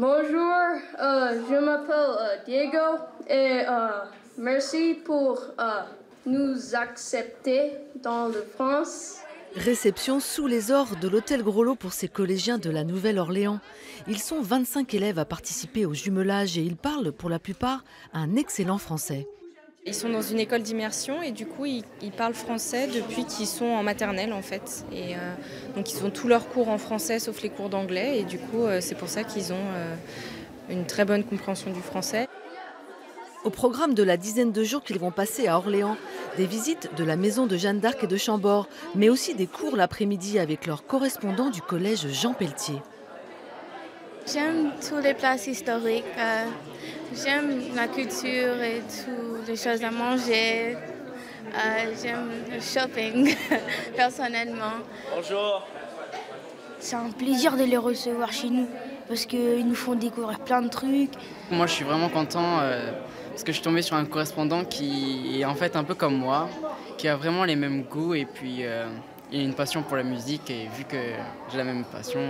Bonjour, je m'appelle Diego et merci pour nous accepter dans la France. Réception sous les ors de l'hôtel Grolot pour ces collégiens de la Nouvelle-Orléans. Ils sont 25 élèves à participer au jumelage et ils parlent pour la plupart un excellent français. Ils sont dans une école d'immersion et du coup ils parlent français depuis qu'ils sont en maternelle en fait. Et donc ils ont tous leurs cours en français sauf les cours d'anglais et du coup c'est pour ça qu'ils ont une très bonne compréhension du français. Au programme de la dizaine de jours qu'ils vont passer à Orléans, des visites de la maison de Jeanne d'Arc et de Chambord, mais aussi des cours l'après-midi avec leurs correspondants du collège Jean Pelletier. J'aime toutes les places historiques, j'aime la culture et toutes les choses à manger, j'aime le shopping personnellement. Bonjour. C'est un plaisir de les recevoir chez nous parce qu'ils nous font découvrir plein de trucs. Moi je suis vraiment content parce que je suis tombé sur un correspondant qui est en fait un peu comme moi, qui a vraiment les mêmes goûts et puis il a une passion pour la musique et vu que j'ai la même passion...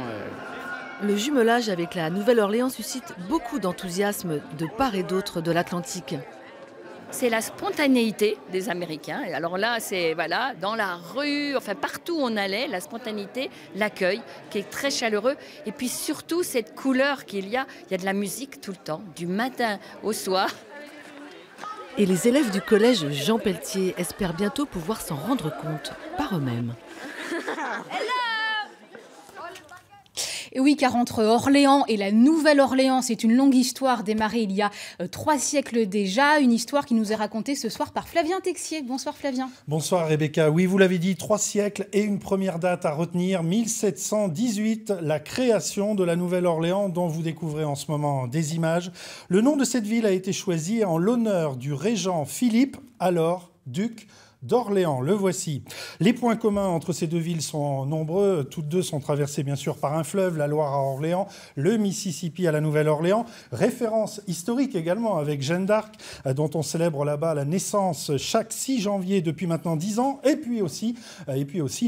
Le jumelage avec la Nouvelle-Orléans suscite beaucoup d'enthousiasme de part et d'autre de l'Atlantique. C'est la spontanéité des Américains. Et alors là, c'est voilà, dans la rue, enfin partout où on allait, la spontanéité, l'accueil qui est très chaleureux. Et puis surtout cette couleur qu'il y a de la musique tout le temps, du matin au soir. Et les élèves du collège Jean Pelletier espèrent bientôt pouvoir s'en rendre compte par eux-mêmes. Et oui, car entre Orléans et la Nouvelle-Orléans, c'est une longue histoire démarrée il y a 3 siècles déjà. Une histoire qui nous est racontée ce soir par Flavien Texier. Bonsoir Flavien. Bonsoir Rebecca. Oui, vous l'avez dit, 3 siècles et une première date à retenir, 1718, la création de la Nouvelle-Orléans dont vous découvrez en ce moment des images. Le nom de cette ville a été choisi en l'honneur du régent Philippe, alors duc d'Orléans. Le voici. Les points communs entre ces deux villes sont nombreux. Toutes deux sont traversées bien sûr par un fleuve, la Loire à Orléans, le Mississippi à la Nouvelle-Orléans. Référence historique également avec Jeanne d'Arc, dont on célèbre là-bas la naissance chaque 6 janvier depuis maintenant 10 ans. Et puis aussi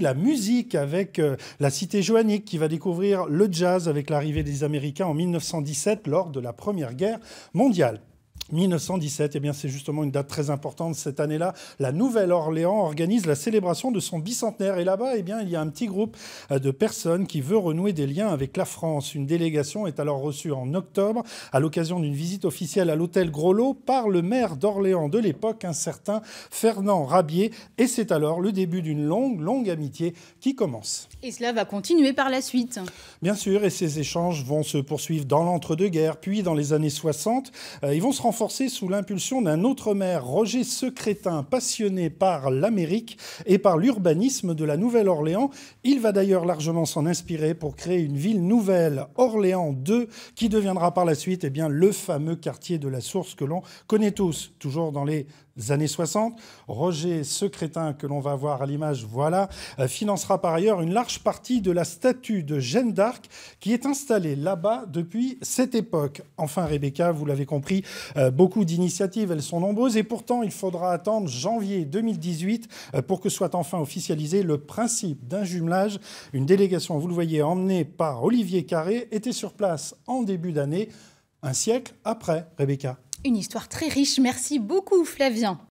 la musique avec la cité joannique qui va découvrir le jazz avec l'arrivée des Américains en 1917 lors de la Première Guerre mondiale. 1917, eh bien c'est justement une date très importante cette année-là. La Nouvelle-Orléans organise la célébration de son bicentenaire. Et là-bas, eh bien, il y a un petit groupe de personnes qui veut renouer des liens avec la France. Une délégation est alors reçue en octobre à l'occasion d'une visite officielle à l'hôtel Grolot par le maire d'Orléans de l'époque, un certain Fernand Rabier. Et c'est alors le début d'une longue amitié qui commence. Et cela va continuer par la suite. Bien sûr, et ces échanges vont se poursuivre dans l'entre-deux-guerres, puis dans les années 60. Ils vont se renforcer sous l'impulsion d'un autre maire, Roger Secrétin, passionné par l'Amérique et par l'urbanisme de la Nouvelle-Orléans. Il va d'ailleurs largement s'en inspirer pour créer une ville nouvelle, Orléans 2, qui deviendra par la suite le fameux quartier de la Source que l'on connaît tous, toujours dans les années 60. Roger Secrétin, que l'on va voir à l'image, voilà, financera par ailleurs une large partie de la statue de Jeanne d'Arc qui est installée là-bas depuis cette époque. Enfin, Rebecca, vous l'avez compris, beaucoup d'initiatives, elles sont nombreuses et pourtant il faudra attendre janvier 2018 pour que soit enfin officialisé le principe d'un jumelage. Une délégation, vous le voyez, emmenée par Olivier Carré, était sur place en début d'année, un siècle après, Rebecca. Une histoire très riche. Merci beaucoup Flavien.